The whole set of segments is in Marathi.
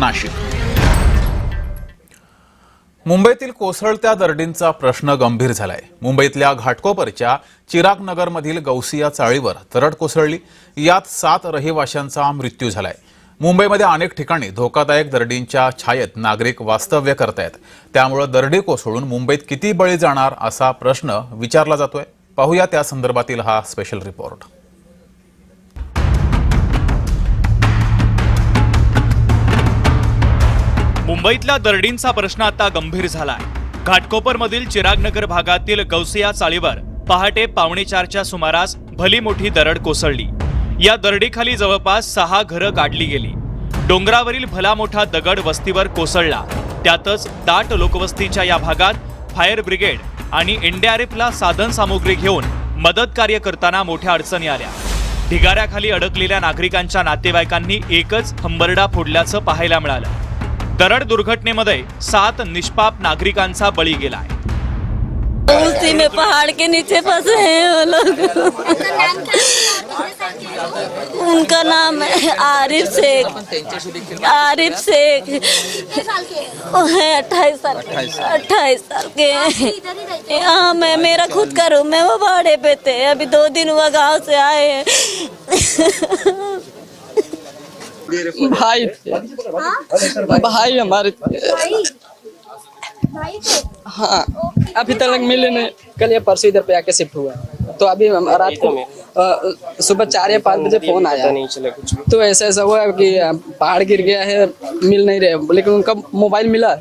नाशिक. मुंबईतील कोसळत्या दरडींचा प्रश्न गंभीर झालाय. मुंबईतल्या घाटकोपरच्या चिराग नगरमधील गौसिया चाळीवर दरड कोसळली. यात 7 रहिवाशांचा मृत्यू झालाय. मुंबईमध्ये अनेक ठिकाणी धोकादायक दरडींच्या छायेत नागरिक वास्तव्य करतायत. त्यामुळे दरडी कोसळून मुंबईत किती बळी जाणार असा प्रश्न विचारला जातोय. पाहूया त्या संदर्भातील हा स्पेशल रिपोर्ट. मुंबईतल्या दरडींचा प्रश्न आता गंभीर झालाय. घाटकोपरमधील चिरागनगर भागातील गौसिया चाळीवर पहाटे 3:45च्या सुमारास भली मोठी दरड कोसळली. या दरडीखाली जवळपास 6 घरं गाडली गेली. डोंगरावरील भला मोठा दगड वस्तीवर कोसळला. त्यातच दाट लोकवस्तीच्या या भागात फायर ब्रिगेड आणि एनडीआरएफला साधन सामुग्री घेऊन मदत कार्य करताना मोठ्या अडचणी आल्या. ढिगाऱ्याखाली अडकलेल्या नागरिकांच्या नातेवाईकांनी एकच हंबरडा फोडल्याचं पाहायला मिळालं. दरड दुर्घटनेमध्ये 7 निष्पाप नागरिकांचा बळी गेलाय. उसी में पहाड़ के नीचे फंसे हैं वो लोग. उनका नाम है आरिफ शेख. वो है 28 साल के. हाँ, मैं मेरा खुद का रूम है, वो भाड़े पे थे. अभी 2 दिन हुआ गांव से आए हैं. भाई भाई हमारे हाँ, अभी तक मिले नहीं. कल या परसों इधर पे आके शिफ्ट हुआ. तो अभी रात को सुबह 4 या 5 बजे फोन आया. तो ऐसा हुआ कि पहाड़ गिर गया है, मिल नहीं रहे. लेकिन उनका मोबाइल मिला,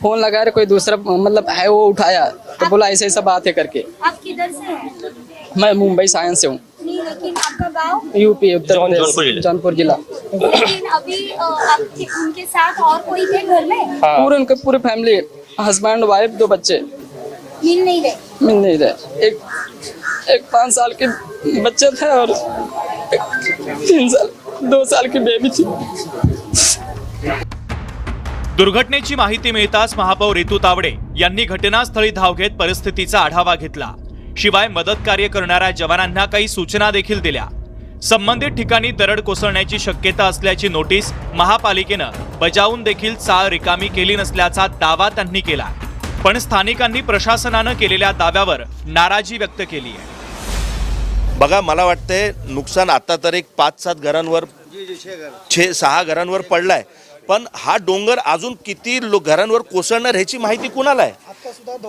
फोन लगा रहे, कोई दूसरा मतलब है वो उठाया तो बोला ऐसा बात है करके. आप किधर से हैं? मैं मुंबई साइंस से हूँ. लेकिन आपका गाँव? यूपी उत्तर प्रदेश जौनपुर जिला. लेकिन अभी आपके उनके साथ और कोई थे घर में? पूरे उनके पूरे फैमिली, हस्बैंड वाइफ 2 बच्चे मिल नहीं रहे. एक 5 साल के बच्चे थे और 2 साल की बेबी थी. दुर्घटनेची माहिती मिळताच महापौर रितू तावडे यांनी घटनास्थळी धाव घेत परिस्थितीचा आढावा घेतला. शिवाय मदत कार्य करणाऱ्या जवानांना काही सूचना देखील दिल्या. संबंधित ठिकाणी दरड कोसळण्याची शक्यता असल्याची नोटीस महापालिकेनं बजावून देखील चाळ रिकामी केली नसल्याचा दावा त्यांनी केला. पण स्थानिकांनी प्रशासनानं केलेल्या दाव्यावर नाराजी व्यक्त केली आहे. बघा, मला वाटतंय नुकसान आता तर एक 5-7 घरांवर 6 घरांवर पडलाय. पण हा डोंगर अजून किती घरांवर कोसळणार ह्याची माहिती कुणाला आहे?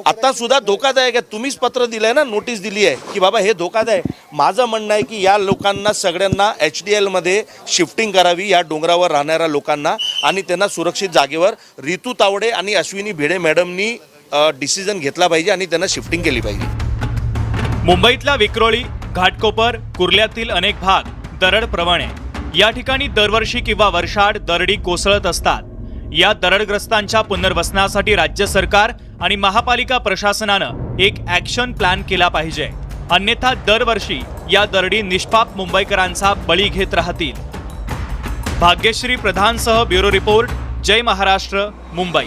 आता सुद्धा धोकादायक आहे. तुम्हीच पत्र दिलंय ना, नोटीस दिली आहे की बाबा हे धोकादायक. माझं म्हणणं आहे की या लोकांना सगळ्यांना HDL मध्ये शिफ्टिंग करावी, या डोंगरावर राहणाऱ्या लोकांना, आणि त्यांना सुरक्षित जागेवर रितू तावडे आणि अश्विनी भिडे मॅडमनी डिसिजन घेतला पाहिजे आणि त्यांना शिफ्टिंग केली पाहिजे. मुंबईतला विक्रोळी, घाटकोपर, कुर्ल्यातील अनेक भाग दरड प्रवण आहे. या ठिकाणी दरवर्षी किंवा वर्षाआड दरडी कोसळत असतात. या दरडग्रस्तांच्या पुनर्वसनासाठी राज्य सरकार आणि महापालिका प्रशासनानं एक ॲक्शन प्लॅन केला पाहिजे. अन्यथा दरवर्षी या दरडी निष्पाप मुंबईकरांचा बळी घेत राहतील. भाग्यश्री प्रधानसह ब्युरो रिपोर्ट, जय महाराष्ट्र, मुंबई.